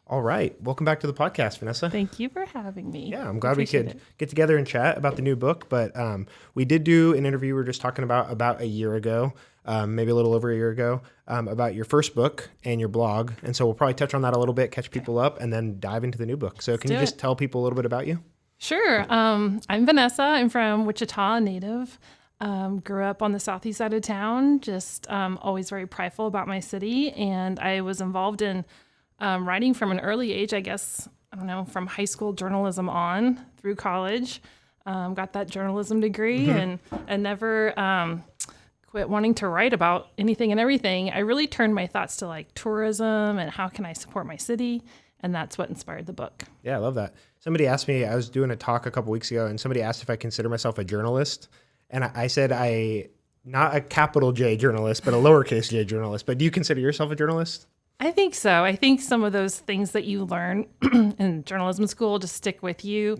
All right. Welcome back to the podcast, Vanessa. Thank you for having me. Yeah, I'm glad we could get together and chat about the new book. But we did do an interview we were just talking about a year ago, maybe a little over a year ago, about your first book and your blog. And so we'll probably touch on that a little bit, catch people up, and then dive into the new book. So can you just tell people a little bit about you? Sure. I'm Vanessa. I'm from Wichita, native. Grew up on the southeast side of town, just always very prideful about my city. And I was involved in writing from an early age, I guess, I don't know, from high school journalism on through college. Got that journalism degree and never quit wanting to write about anything and everything. I really turned my thoughts to like tourism and how can I support my city. And that's what inspired the book. Yeah, I love that. Somebody asked me, I was doing a talk a couple weeks ago, and somebody asked if I consider myself a journalist. And I said not a capital J journalist, but a lowercase j journalist. But do you consider yourself a journalist? I think so. I think some of those things that you learn in journalism school just stick with you,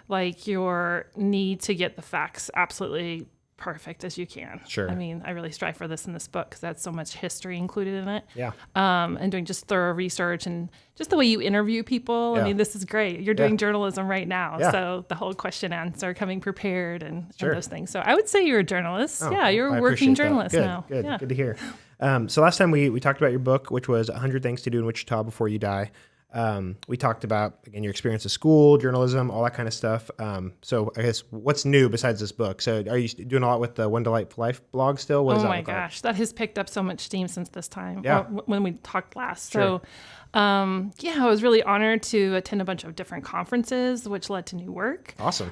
like your need to get the facts absolutely perfect as you can. Sure. I mean, I really strive for this in this book because that's so much history included in it. Yeah. And doing just thorough research and just the way you interview people. Yeah. I mean, this is great. You're doing journalism right now. Yeah. So the whole question answer, coming prepared and those things. So I would say you're a journalist. Oh, you're a working journalist now. Good. Yeah. Good to hear. So last time we talked about your book, which was 100 Things to Do in Wichita Before You Die. We talked about, again, your experience at school, journalism, all that kind of stuff. So I guess what's new besides this book? So are you doing a lot with the One Delightful Life blog still? What does Oh that my look like? gosh, that has picked up so much steam since this time, Yeah. when we talked last. Sure. So, I was really honored to attend a bunch of different conferences, which led to new work. Awesome.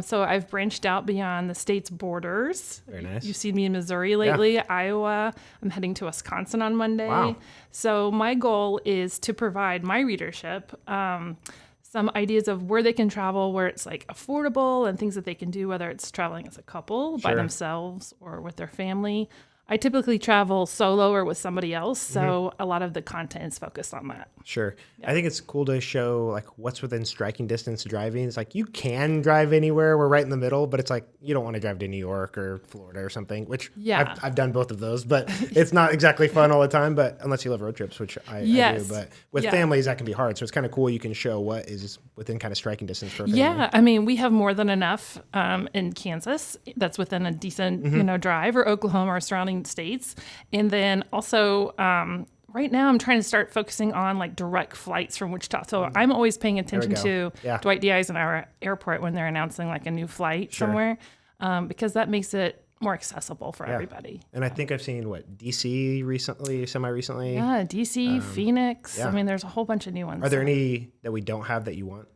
So I've branched out beyond the state's borders. Very nice. You've seen me in Missouri lately, Iowa. I'm heading to Wisconsin on Monday. Wow. So my goal is to provide my readership some ideas of where they can travel, where it's like affordable and things that they can do, whether it's traveling as a couple by themselves or with their family. I typically travel solo or with somebody else, so a lot of the content is focused on that. Sure. Yeah. I think it's cool to show like what's within striking distance driving. It's like you can drive anywhere. We're right in the middle, but it's like you don't want to drive to New York or Florida or something, which I've done both of those, but it's not exactly fun all the time, but unless you love road trips, which I do. But with families, that can be hard. So it's kind of cool. You can show what is within kind of striking distance for a family. Yeah. I mean, we have more than enough in Kansas that's within a decent drive, or Oklahoma or surrounding states. And then also right now I'm trying to start focusing on like direct flights from Wichita. So I'm always paying attention to Dwight D. Eisenhower Airport when they're announcing like a new flight somewhere, because that makes it more accessible for everybody. And I think I've seen DC recently, semi-recently. Yeah, DC, Phoenix. I mean, there's a whole bunch of new ones. Are there any that we don't have that you want?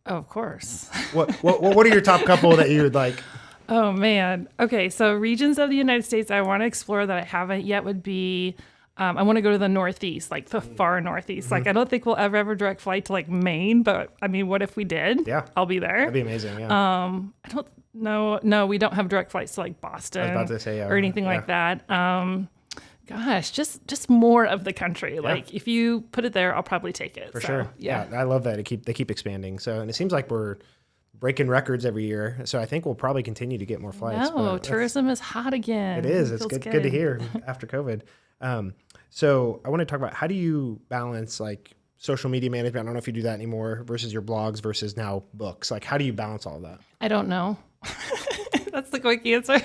Oh, of course. What are your top couple that you would like? Oh, man. Okay, so regions of the United States I want to explore that I haven't yet would be, I want to go to the Northeast, like the far Northeast. Like, I don't think we'll ever have a direct flight to, like, Maine, but, I mean, what if we did? Yeah. I'll be there. That'd be amazing, yeah. I don't know. No, we don't have direct flights to, like, Boston I was about to say, or anything like that. Gosh, just more of the country. Like, if you put it there, I'll probably take it. For sure. Yeah, I love that. They keep expanding. So, and it seems like we're breaking records every year. So I think we'll probably continue to get more flights. No, tourism is hot again. It is. It's good to hear after COVID. So I want to talk about, how do you balance like social media management? I don't know if you do that anymore, versus your blogs versus now books. Like, how do you balance all of that? I don't know. That's the quick answer.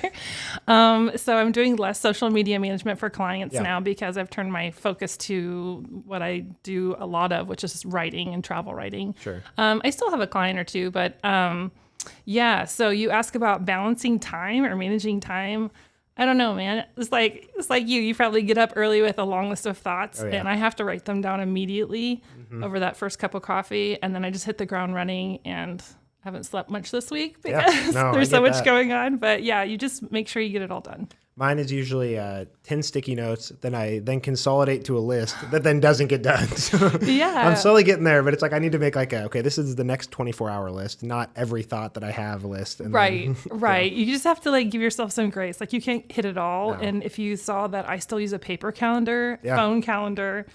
So I'm doing less social media management for clients now, because I've turned my focus to what I do a lot of, which is writing and travel writing. Sure. I still have a client or two, but so you ask about balancing time or managing time. I don't know, man. It's like you probably get up early with a long list of thoughts, and I have to write them down immediately over that first cup of coffee. And then I just hit the ground running, and haven't slept much this week because there's so much going on. But yeah, you just make sure you get it all done. Mine is usually 10 sticky notes. Then I consolidate to a list that then doesn't get done. So I'm slowly getting there, but it's like I need to make like this is the next 24-hour list, not every thought that I have list. And right. You just have to like give yourself some grace. Like you can't hit it all. No. And if you saw that I still use a paper calendar, phone calendar,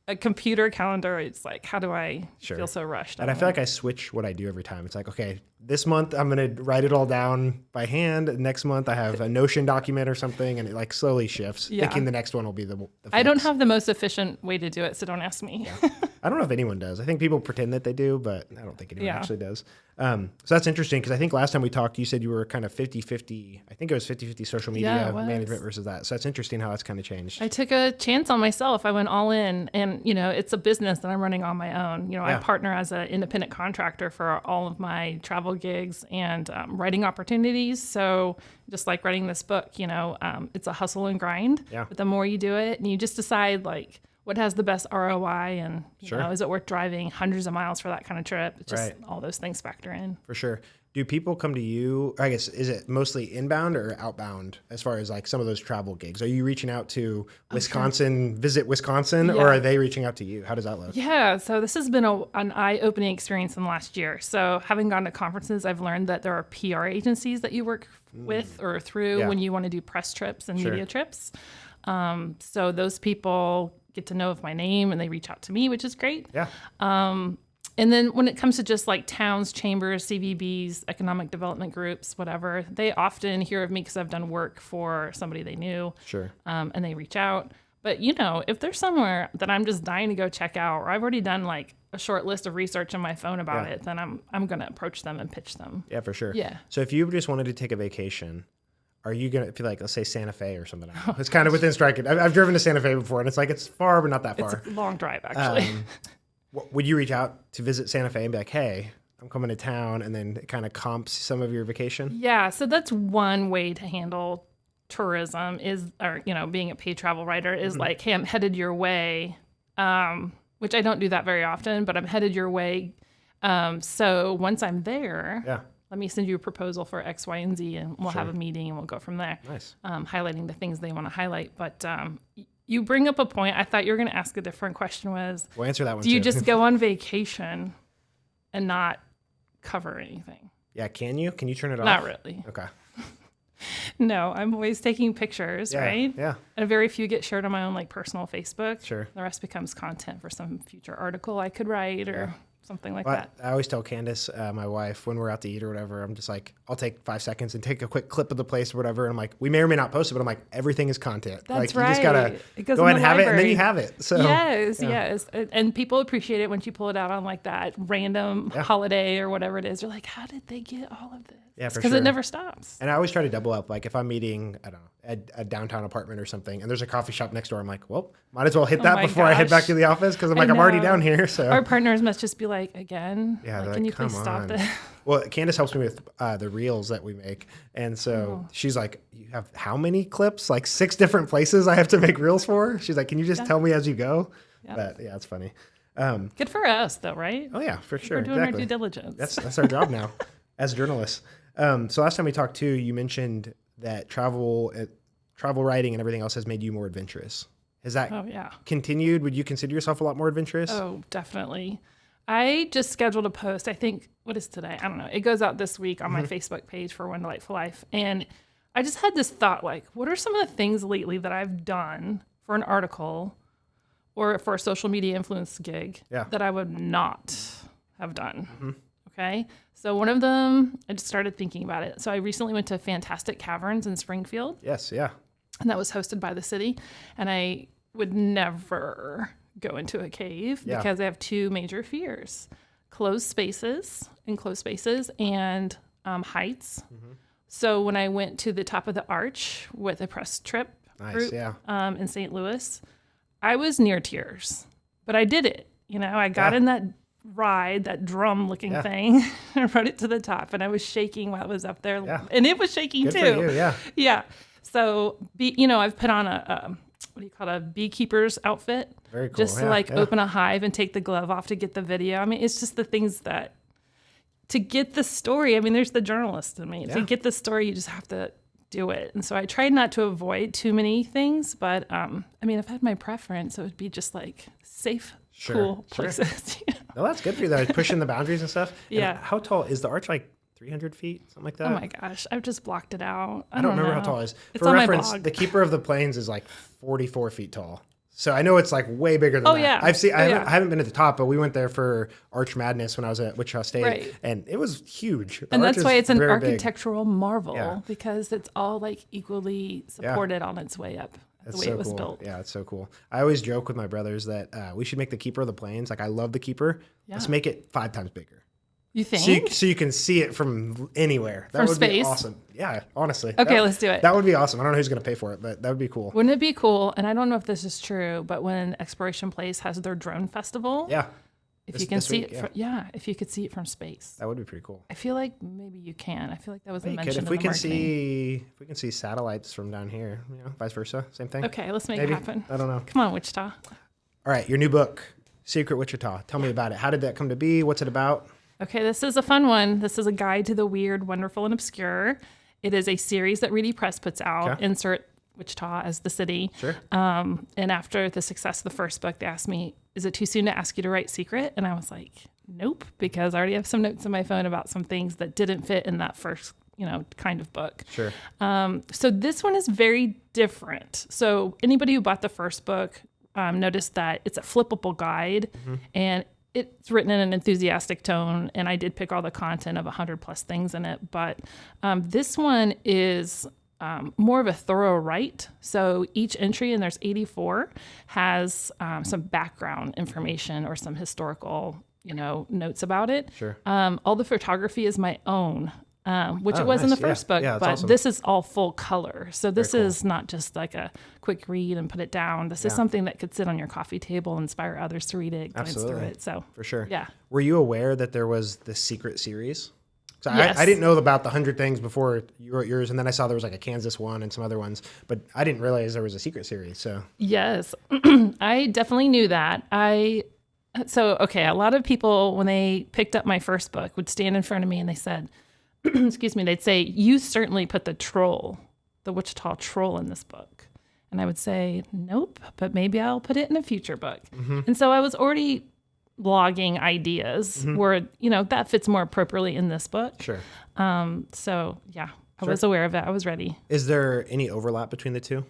a computer calendar, it's like, how do I feel so rushed? And I feel like I switch what I do every time. It's like, okay, this month I'm going to write it all down by hand. Next month I have a Notion document or something, and it like slowly shifts, thinking the next one will be the fix. I don't have the most efficient way to do it, so don't ask me. I don't know if anyone does. I think people pretend that they do, but I don't think anyone actually does. So that's interesting because I think last time we talked, you said you were kind of 50-50. I think it was 50-50 social media management versus that. So that's interesting how that's kind of changed. I took a chance on myself. I went all in, and it's a business that I'm running on my own. I partner as an independent contractor for all of my travel gigs and writing opportunities. So just like writing this book, it's a hustle and grind. Yeah. But the more you do it, and you just decide like what has the best ROI, and is it worth driving hundreds of miles for that kind of trip? It's just all those things factor in. For sure. Do people come to you? I guess, is it mostly inbound or outbound as far as like some of those travel gigs? Are you reaching out to Wisconsin, visit Wisconsin, or are they reaching out to you? How does that look? Yeah. So this has been an eye-opening experience in the last year. So having gone to conferences, I've learned that there are PR agencies that you work with or through when you want to do press trips and media trips. So those people get to know of my name and they reach out to me, which is great. Yeah. And then when it comes to just like towns, chambers, CVBs, economic development groups, whatever, they often hear of me because I've done work for somebody they knew. Sure. And they reach out. But, if there's somewhere that I'm just dying to go check out, or I've already done like a short list of research on my phone about it, then I'm going to approach them and pitch them. Yeah, for sure. Yeah. So if you just wanted to take a vacation, are you going to feel like, let's say Santa Fe or something? It's kind of within striking. I've driven to Santa Fe before, and it's like, it's far, but not that far. It's a long drive, actually. Would you reach out to visit Santa Fe and be like, hey, I'm coming to town, and then it kind of comps some of your vacation? Yeah, so that's one way to handle tourism being a paid travel writer is like, hey, I'm headed your way, which I don't do that very often, but I'm headed your way. So once I'm there, let me send you a proposal for X, Y, and Z, and we'll have a meeting and we'll go from there. Nice. Highlighting the things they want to highlight. But you bring up a point. I thought you were going to ask a different question was, we'll answer that one do you just go on vacation and not cover anything? Yeah, can you? Can you turn it off? Not really. Okay. No, I'm always taking pictures, right? Yeah. And very few get shared on my own like personal Facebook. Sure. The rest becomes content for some future article I could write or something like that. I always tell Candace, my wife, when we're out to eat or whatever, I'm just like, I'll take 5 seconds and take a quick clip of the place or whatever. And I'm like, we may or may not post it, but I'm like, everything is content. That's like, you just gotta go ahead and have it, and then you have it. So yes. And people appreciate it when you pull it out on like that random holiday or whatever it is. You're like, how did they get all of this? Yeah, for sure. Because it never stops. And I always try to double up. Like if I'm meeting, I don't know, a downtown apartment or something, and there's a coffee shop next door, I'm like, well, might as well hit that before I head back to the office because I'm like, I'm already down here. So our partners must just be like, again, can you please stop this? Well, Candace helps me with the reels that we make. And so she's like, you have how many clips? Like 6 different places I have to make reels for? She's like, can you just tell me as you go? Yep. But yeah, it's funny. Good for us though, right? Oh yeah, for sure. We're doing our due diligence. That's our job now as journalists. So last time we talked too, you mentioned that travel writing and everything else has made you more adventurous. Has that continued? Would you consider yourself a lot more adventurous? Oh, definitely. I just scheduled a post. I think, what is today? I don't know. It goes out this week on my Facebook page for One Delightful Life. And I just had this thought, like, what are some of the things lately that I've done for an article or for a social media influence gig that I would not have done? Mm-hmm. Okay. So one of them, I just started thinking about it. So I recently went to Fantastic Caverns in Springfield. Yes. Yeah. And that was hosted by the city. And I would never go into a cave because I have 2 major fears: closed spaces and heights. Mm-hmm. So when I went to the top of the arch with a press trip group in St. Louis, I was near tears, but I did it. I got in that ride, that drum looking thing, and rode it to the top, and I was shaking while I was up there, and it was shaking too. For you, yeah. So, I've put on a beekeeper's outfit. Very cool. Just to open a hive and take the glove off to get the video. I mean, it's just the things that, to get the story, I mean, there's the journalist in me. To get the story, you just have to do it. And so I tried not to avoid too many things, but if I had my preference, it would be just like safe, cool places. No, that's good for you though. Pushing the boundaries and stuff. And how tall is the arch? Like 300 feet, something like that? Oh my gosh, I've just blocked it out. I don't remember how tall it is. It's for on reference, my blog. The Keeper of the Plains is like 44 feet tall. So I know it's like way bigger than that. Yeah. I haven't been at the top, but we went there for Arch Madness when I was at Wichita State, and it was huge. And that's why it's an architectural marvel because it's all like equally supported on its way up the way it was built. Yeah, it's so cool. I always joke with my brothers that we should make the keeper of the plains. Like, I love the keeper. Yeah. Let's make it 5 times bigger. You think? So you can see it from anywhere. That from would space? be awesome. Yeah, honestly. Okay, let's do it. That would be awesome. I don't know who's going to pay for it, but that would be cool. Wouldn't it be cool? And I don't know if this is true, but when Exploration Place has their drone festival, if you can see it, if you could see it from space, that would be pretty cool. I feel like maybe you can. I feel like that was mentioned. If we can see satellites from down here, vice versa, same thing. Okay, let's make it happen. I don't know. Come on, Wichita. All right, your new book, Secret Wichita. Tell me about it. How did that come to be? What's it about? Okay, this is a fun one. This is a guide to the weird, wonderful, and obscure. It is a series that Reedy Press puts out. Okay. Insert Wichita as the city. Sure. And after the success of the first book, they asked me, is it too soon to ask you to write Secret? And I was like, nope, because I already have some notes on my phone about some things that didn't fit in that first, kind of book. Sure. So this one is very different. So anybody who bought the first book noticed that it's a flippable guide, and it's written in an enthusiastic tone, and I did pick all the content of 100 plus things in it. But this one is more of a thorough write. So each entry, and there's 84, has some background information or some historical, notes about it. Sure. All the photography is my own. Which it was in the first book, but awesome. This is all full color. So this is not just like a quick read and put it down. This is something that could sit on your coffee table, inspire others to read it, glance through it. So for sure. Yeah. Were you aware that there was this secret series? So yes. I didn't know about the 100 things before you wrote yours, and then I saw there was like a Kansas one and some other ones, but I didn't realize there was a secret series. So yes, I definitely knew that. A lot of people, when they picked up my first book, would stand in front of me and they said, excuse me, they'd say, you certainly put the Wichita troll in this book. And I would say, nope, but maybe I'll put it in a future book. Mm-hmm. And so I was already blogging ideas where, that fits more appropriately in this book. Sure. I was aware of it. I was ready. Is there any overlap between the two?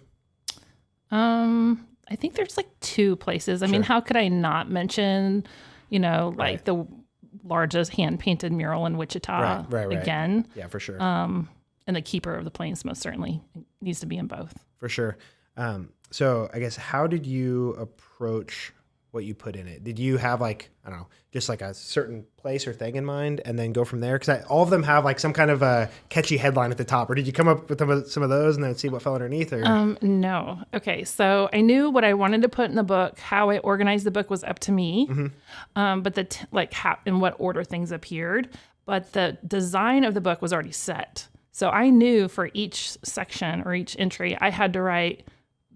I think there's like 2 places. I mean, how could I not mention, the largest hand-painted mural in Wichita again. Yeah, for sure. And the Keeper of the Plains most certainly needs to be in both. For sure. So I guess, how did you approach what you put in it? Did you have just like a certain place or thing in mind and then go from there? Because all of them have like some kind of a catchy headline at the top, or did you come up with some of those and then see what fell underneath? Or no. Okay, so I knew what I wanted to put in the book. How I organized the book was up to me, but how in what order things appeared. But the design of the book was already set. So I knew for each section or each entry, I had to write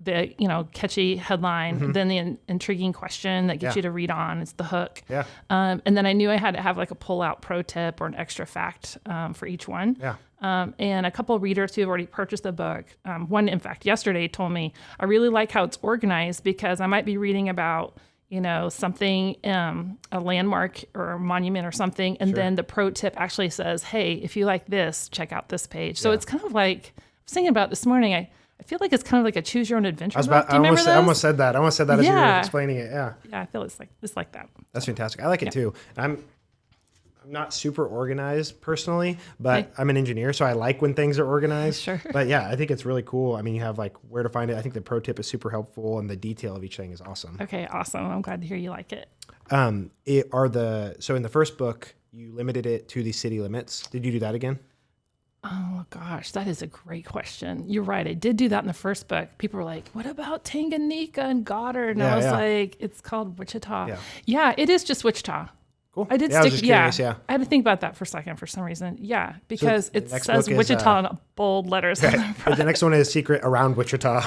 the catchy headline, then the intriguing question that gets you to read on. It's the hook. Yeah. And then I knew I had to have like a pull-out pro tip or an extra fact for each one. Yeah. And a couple of readers who have already purchased the book, one, in fact, yesterday told me, I really like how it's organized because I might be reading about, something, a landmark or a monument or something. And then the pro tip actually says, hey, if you like this, check out this page. So it's kind of like, I was thinking about this morning, I feel like it's kind of like a choose your own adventure book. I almost said that as you were explaining it. Yeah. Yeah, I feel it's like that. That's fantastic. I like it too. I'm not super organized personally, but I'm an engineer, so I like when things are organized. Sure. But yeah, I think it's really cool. I mean, you have like where to find it. I think the pro tip is super helpful, and the detail of each thing is awesome. Okay, awesome. I'm glad to hear you like it. So in the first book, you limited it to the city limits. Did you do that again? Oh, gosh, that is a great question. You're right. I did do that in the first book. People were like, what about Tanganyika and Goddard? And I was like, it's called Wichita. Yeah, it is just Wichita. Cool. I did I was just curious, I had to think about that for a second for some reason. Yeah, because it says Wichita in bold letters. Right. The next one is Secret Around Wichita.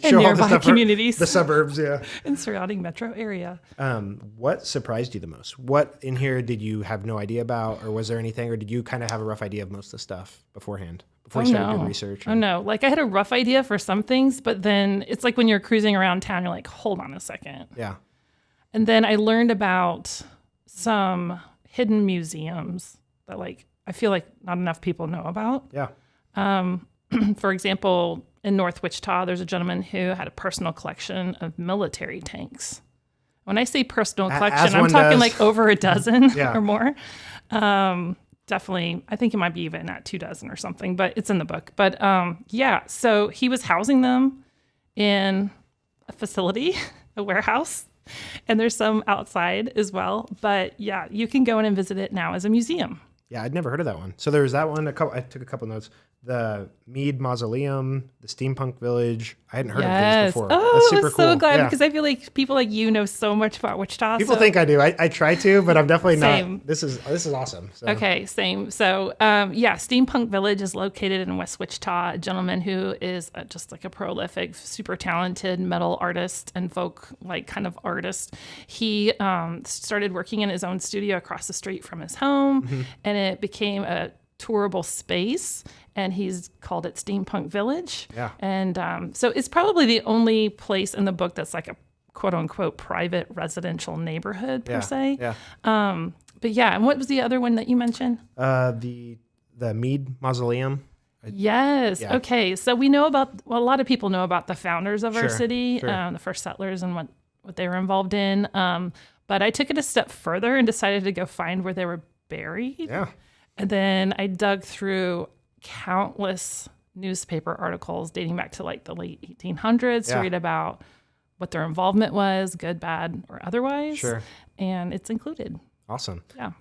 And nearby communities. The suburbs, and surrounding metro area. What surprised you the most? What in here did you have no idea about, or was there anything, or did you kind of have a rough idea of most of the stuff beforehand? Before you started doing research? Oh, no. Like, I had a rough idea for some things, but then it's like when you're cruising around town, you're like, hold on a second. Yeah. And then I learned about some hidden museums that I feel like not enough people know about. Yeah. For example, in North Wichita, there's a gentleman who had a personal collection of military tanks. When I say personal collection, I'm talking like over a dozen or more. Definitely, I think it might be even at 2 dozen or something, but it's in the book. But so he was housing them in a facility, a warehouse, and there's some outside as well. But yeah, you can go in and visit it now as a museum. Yeah, I'd never heard of that one. So there was that one. I took a couple notes. The Meade Mausoleum, the Steampunk Village. I hadn't heard of these before. Oh, That's super I'm so cool. glad because I feel like people like you know so much about Wichita. People think I do. I try to, but I'm definitely Same. not. This is awesome. So. Okay, same. So yeah, Steampunk Village is located in West Wichita. A gentleman who is just like a prolific, super talented metal artist and folk like kind of artist. He started working in his own studio across the street from his home, and it became a tourable space, and he's called it Steampunk Village. Yeah. And so it's probably the only place in the book that's like a quote unquote private residential neighborhood per se. Yeah. But yeah, and what was the other one that you mentioned? The Meade Mausoleum. Yes. Yeah. Okay. So we know about, well, a lot of people know about the founders of our city, sure. The first settlers and what they were involved in. But I took it a step further and decided to go find where they were buried. Yeah. And then I dug through countless newspaper articles dating back to like the late 1800s to read about what their involvement was, good, bad, or otherwise. Sure. And it's included. Awesome. Yeah.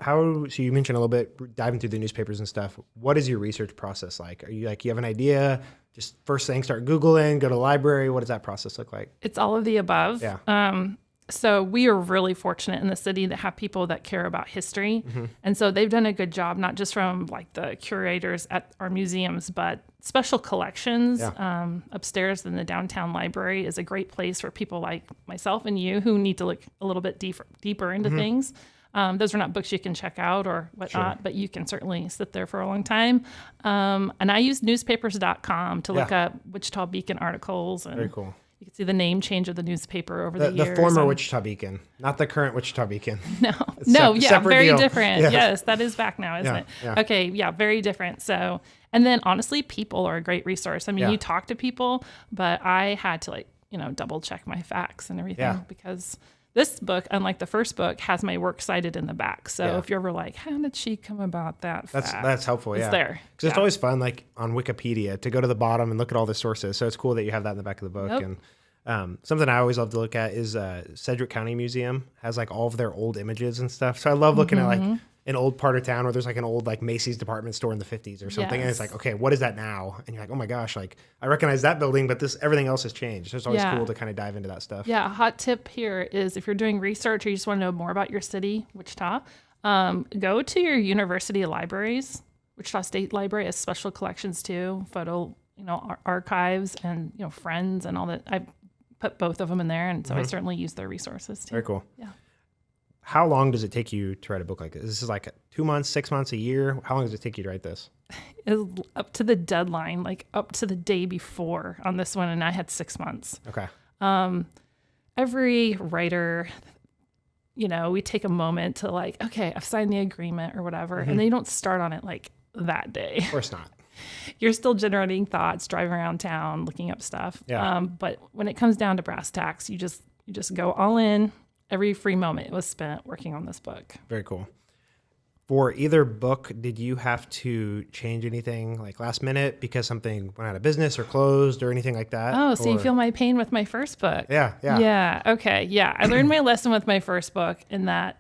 So you mentioned a little bit diving through the newspapers and stuff. What is your research process like? Are you like, you have an idea, just first thing, start Googling, go to the library? What does that process look like? It's all of the above. Yeah. So we are really fortunate in the city to have people that care about history. And so they've done a good job, not just from like the curators at our museums, but special collections. Upstairs in the downtown library is a great place for people like myself and you who need to look a little bit deeper into things. Those are not books you can check out or whatnot, but you can certainly sit there for a long time. And I use newspapers.com to look up Wichita Beacon articles. And very cool. You can see the name change of the newspaper over the years. The former Wichita Beacon, not the current Wichita Beacon. Very deal. different. Yeah. Yes, that is back now, isn't it? Yeah. Okay, yeah, very different. So, and then honestly, people are a great resource. I mean, you talk to people, but I had to double check my facts and everything because this book, unlike the first book, has my works cited in the back. So if you're ever like, how did she come about that fact? That's helpful, It's there. Because it's always fun, like on Wikipedia, to go to the bottom and look at all the sources. So it's cool that you have that in the back of the book. Yep. And something I always love to look at is Sedgwick County Museum has like all of their old images and stuff. So I love looking at like an old part of town where there's like an old like Macy's department store in the 50s or something. And it's like, okay, what is that now? And you're like, oh my gosh, like I recognize that building, but everything else has changed. So it's always cool to kind of dive into that stuff. Yeah. A hot tip here is if you're doing research or you just want to know more about your city, Wichita, go to your university libraries. Wichita State Library has special collections too, photo, archives and, friends and all that. I put both of them in there. And so I certainly use their resources too. Very cool. Yeah. How long does it take you to write a book like this? This is like 2 months, 6 months, a year. How long does it take you to write this? It's up to the deadline, like up to the day before on this one. And I had 6 months. Okay. Every writer, we take a moment to like, okay, I've signed the agreement or whatever. And then you don't start on it like that day. Of course not. You're still generating thoughts, driving around town, looking up stuff. Yeah. But when it comes down to brass tacks, you just go all in. Every free moment was spent working on this book. Very cool. For either book, did you have to change anything like last minute because something went out of business or closed or anything like that? Oh, so you feel my pain with my first book. Yeah. Yeah. Okay. Yeah. I learned my lesson with my first book in that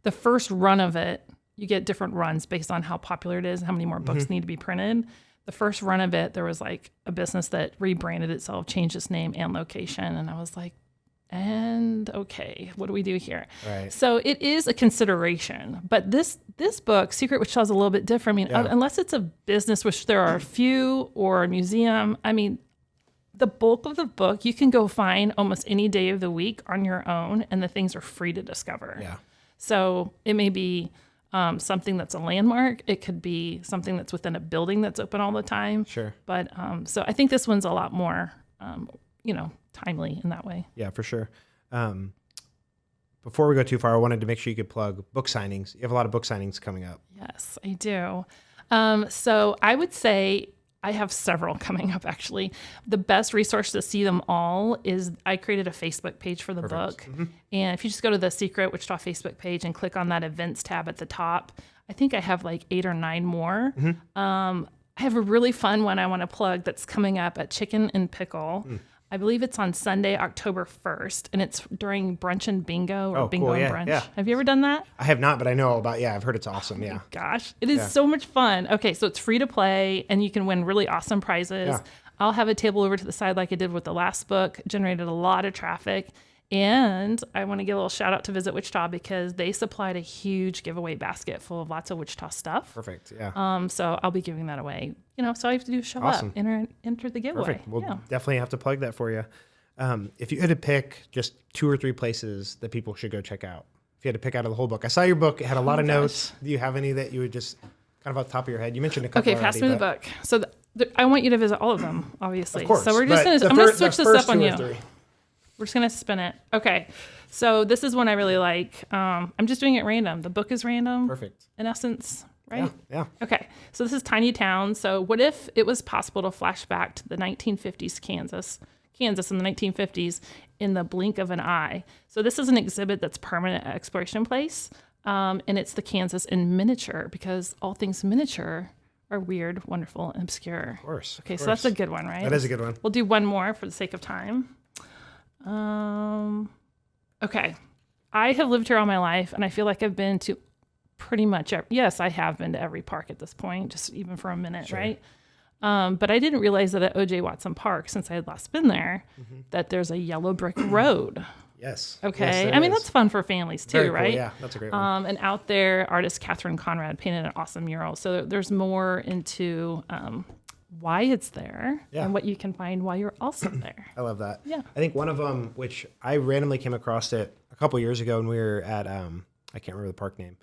the first run of it, you get different runs based on how popular it is and how many more books need to be printed. The first run of it, there was like a business that rebranded itself, changed its name and location. And I was like, okay, what do we do here? Right. So it is a consideration, but this book, Secret Wichita, is a little bit different. I mean, unless it's a business, which there are a few, or a museum, I mean, the bulk of the book you can go find almost any day of the week on your own, and the things are free to discover. Yeah. So it may be something that's a landmark. It could be something that's within a building that's open all the time. Sure. But so I think this one's a lot more, timely in that way. Yeah, for sure. Before we go too far, I wanted to make sure you could plug book signings. You have a lot of book signings coming up. Yes, I do. So I would say I have several coming up, actually. The best resource to see them all is I created a Facebook page for the book. And if you just go to the Secret Wichita Facebook page and click on that events tab at the top, I think I have like 8 or 9 more. I have a really fun one I want to plug that's coming up at Chicken and Pickle. I believe it's on Sunday, October 1st, and it's during brunch and bingo or bingo and brunch. Yeah. Have you ever done that? I have not, but I know all about, I've heard it's awesome. Yeah. Gosh, it is so much fun. Okay, so it's free to play and you can win really awesome prizes. Yeah. I'll have a table over to the side like I did with the last book, generated a lot of traffic. And I want to give a little shout out to Visit Wichita because they supplied a huge giveaway basket full of lots of Wichita stuff. Perfect. Yeah. So I'll be giving that away. So all you have to do is show up, enter the giveaway. Perfect. We'll definitely have to plug that for you. If you had to pick just 2 or 3 places that people should go check out, if you had to pick out of the whole book, I saw your book. It had a lot of notes. Do you have any that you would just kind of off the top of your head? You mentioned a couple. Okay, pass me the book. So I want you to visit all of them, obviously. Of course. So we're just I'm going to switch this up on you. We're just going to spin it. Okay. So this is one I really like. I'm just doing it random. The book is random. Perfect. In essence, right? Yeah. Okay. So this is Tiny Town. So what if it was possible to flash back to the 1950s Kansas in the 1950s in the blink of an eye? So this is an exhibit that's permanent at Exploration Place. And it's the Kansas in miniature because all things miniature are weird, wonderful, and obscure. Of course. Okay. So that's a good one, right? That is a good one. We'll do one more for the sake of time. Okay. I have lived here all my life and I feel like I've been to pretty much I have been to every park at this point, just even for a minute, right? But I didn't realize that at O.J. Watson Park, since I had last been there, that there's a yellow brick road. Yes. Okay. Yes, I mean, that's fun for families too, very cool. right? Yeah, that's a great one. And out there, artist Catherine Conrad painted an awesome mural. So there's more into why it's there and what you can find while you're also there. I love that. Yeah. I think one of them, which I randomly came across it a couple years ago when we were at, I can't remember the park name,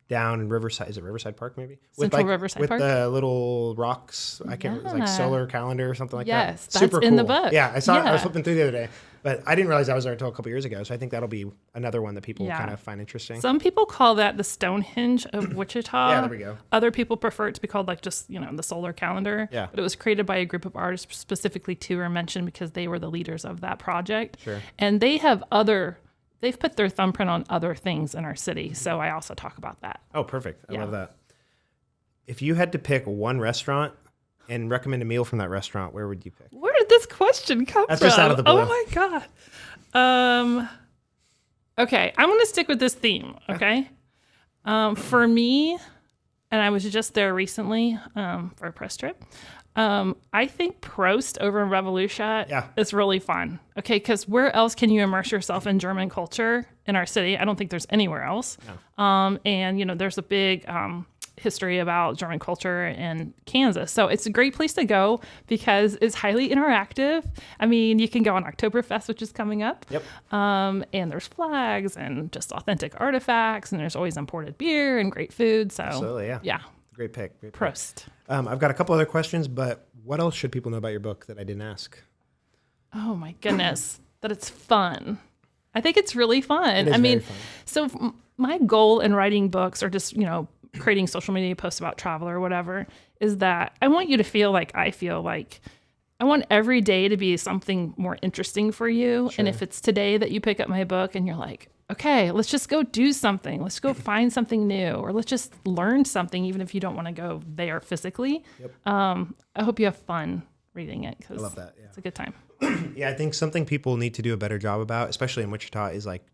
down in Riverside. Is it Riverside Park maybe? Riverside Park? With the little rocks. I can't remember. It was like solar calendar or something like that. Yes, that's super cool. In the book. Yeah, I saw it. I was flipping through the other day. But I didn't realize I was there until a couple years ago. So I think that'll be another one that people kind of find interesting. Some people call that the Stonehenge of Wichita. Yeah, there we go. Other people prefer it to be called like just, the solar calendar. Yeah. But it was created by a group of artists specifically to are mentioned because they were the leaders of that project. Sure. And they've put their thumbprint on other things in our city. So I also talk about that. Oh, perfect. I love that. If you had to pick one restaurant and recommend a meal from that restaurant, where would you pick? Where did this question come from? That's just out of the blue. Oh my God. Okay, I'm going to stick with this theme, okay? For me, and I was just there recently for a press trip, I think Prost over in Revolution is really fun, okay? Because where else can you immerse yourself in German culture in our city? I don't think there's anywhere else. No. And, there's a big history about German culture in Kansas. So it's a great place to go because it's highly interactive. I mean, you can go on Oktoberfest, which is coming up. Yep. And there's flags and just authentic artifacts, and there's always imported beer and great food. So absolutely, yeah. Yeah. Great pick. Prost. I've got a couple other questions, but what else should people know about your book that I didn't ask? Oh my goodness, that it's fun. I think it's really fun. It is very fun. So my goal in writing books or just, creating social media posts about travel or whatever is that I want you to feel like I feel like I want every day to be something more interesting for you. Sure. And if it's today that you pick up my book and you're like, okay, let's just go do something. Let's go find something new, or let's just learn something, even if you don't want to go there physically. Yep. I hope you have fun reading it. I love that. Yeah. It's a good time. Yeah. I think something people need to do a better job about, especially in Wichita, is like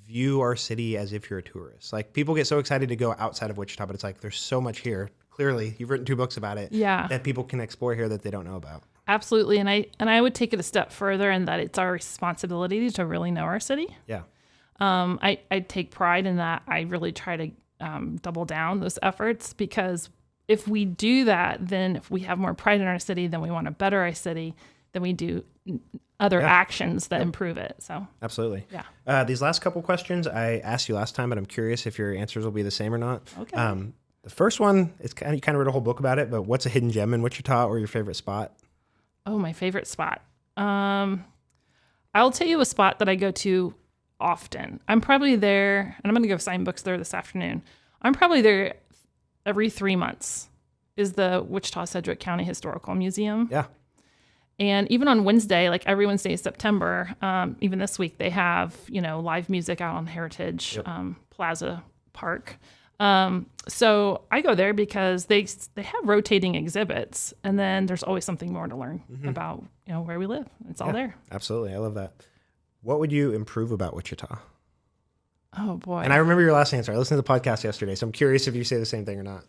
view our city as if you're a tourist. Like people get so excited to go outside of Wichita, but it's like, there's so much here. Clearly you've written 2 books about it that people can explore here that they don't know about. Absolutely. And I would take it a step further in that it's our responsibility to really know our city. Yeah. I take pride in that. I really try to double down those efforts because if we do that, then if we have more pride in our city, then we want to better our city, then we do other actions that improve it. So absolutely. Yeah. These last couple questions I asked you last time, but I'm curious if your answers will be the same or not. Okay. The first one, you kind of wrote a whole book about it, but what's a hidden gem in Wichita or your favorite spot? Oh, my favorite spot. I'll tell you a spot that I go to often. I'm probably there, and I'm going to go sign books there this afternoon. I'm probably there every 3 months, is the Wichita Sedgwick County Historical Museum. Yeah. And even on Wednesday, like every Wednesday in September, even this week, they have, live music out on Heritage Plaza Park. So I go there because they have rotating exhibits, and then there's always something more to learn about, where we live. It's all there. Absolutely. I love that. What would you improve about Wichita? Oh, boy. And I remember your last answer. I listened to the podcast yesterday, so I'm curious if you say the same thing or not.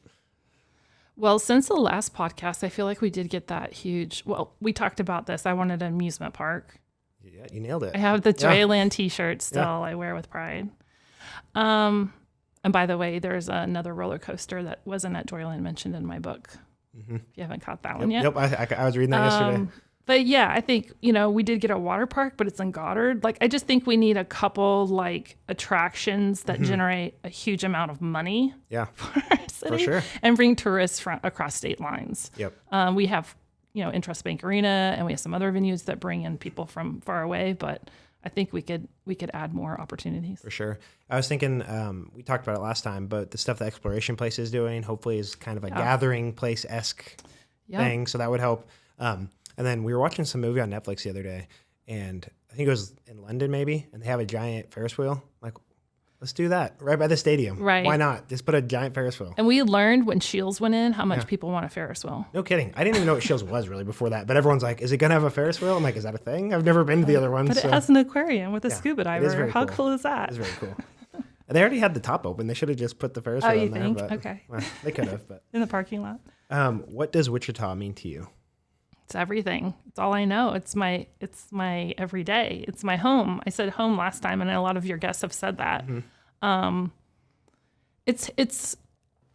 Well, since the last podcast, I feel like we did get that huge. Well, we talked about this. I wanted an amusement park. Yeah, you nailed it. I have the Joyland T-shirt still. I wear with pride. And by the way, there's another roller coaster that wasn't at Joyland mentioned in my book. If you haven't caught that one yet. Yep, I was reading that yesterday. But yeah, I think, we did get a water park, but it's in Goddard. Like, I just think we need a couple, attractions that generate a huge amount of money for our city. For sure. And bring tourists across state lines. Yep. We have, Interest Bank Arena, and we have some other venues that bring in people from far away, but I think we could add more opportunities. For sure. I was thinking, we talked about it last time, but the stuff the Exploration Place is doing hopefully is kind of a gathering place-esque thing, so that would help. And then we were watching some movie on Netflix the other day, and I think it was in London maybe, and they have a giant Ferris wheel. Like, let's do that right by the stadium. Right. Why not? Just put a giant Ferris wheel. And we learned when Shields went in how much people want a Ferris wheel. No kidding. I didn't even know what Shields was really before that, but everyone's like, is it going to have a Ferris wheel? I'm like, is that a thing? I've never been to the other one. But it has an aquarium with a scuba diver. How cool is that? It's very cool. They already had the top open. They should have just put the Ferris wheel in there. Think? But, okay. Well, they could have. But in the parking lot. What does Wichita mean to you? It's everything. It's all I know. It's my everyday. It's my home. I said home last time, and a lot of your guests have said that. It's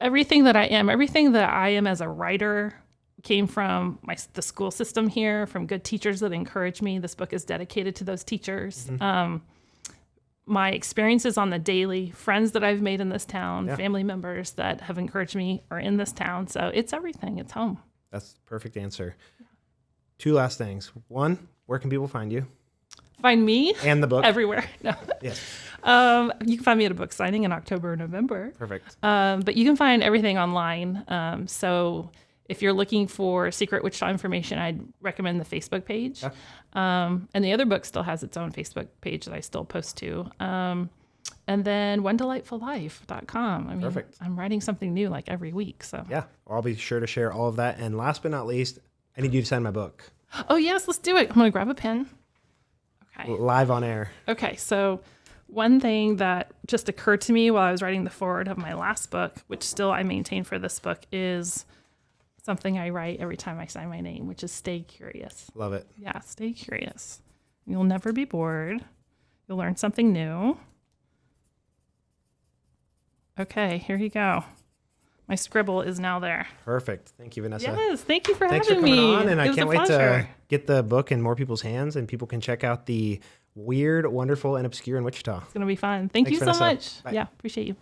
everything that I am. Everything that I am as a writer came from the school system here, from good teachers that encourage me. This book is dedicated to those teachers. My experiences on the daily, friends that I've made in this town, family members that have encouraged me are in this town. So it's everything. It's home. That's the perfect answer. 2 last things. 1, where can people find you? Find me and the book everywhere. No. Yes. You can find me at a book signing in October or November. Perfect. But you can find everything online. So if you're looking for secret Wichita information, I'd recommend the Facebook page. And the other book still has its own Facebook page that I still post to. And then onedelightfullife.com. I mean, Perfect. I'm writing something new every week. So yeah, I'll be sure to share all of that. And last but not least, I need you to sign my book. Oh, yes, let's do it. I'm going to grab a pen. Okay. Live on air. Okay, so one thing that just occurred to me while I was writing the foreword of my last book, which still I maintain for this book, is something I write every time I sign my name, which is stay curious. Love it. Yeah, stay curious. You'll never be bored. You'll learn something new. Okay, here you go. My scribble is now there. Perfect. Thank you, Vanessa. Yes, thank you for Thanks having for coming me. on, and I can't wait pleasure. to get the book in more people's hands, and people can check out the Weird, Wonderful, and Obscure in Wichita. It's going to be fun. Thanks, you Vanessa. so much. Bye. Yeah, appreciate you.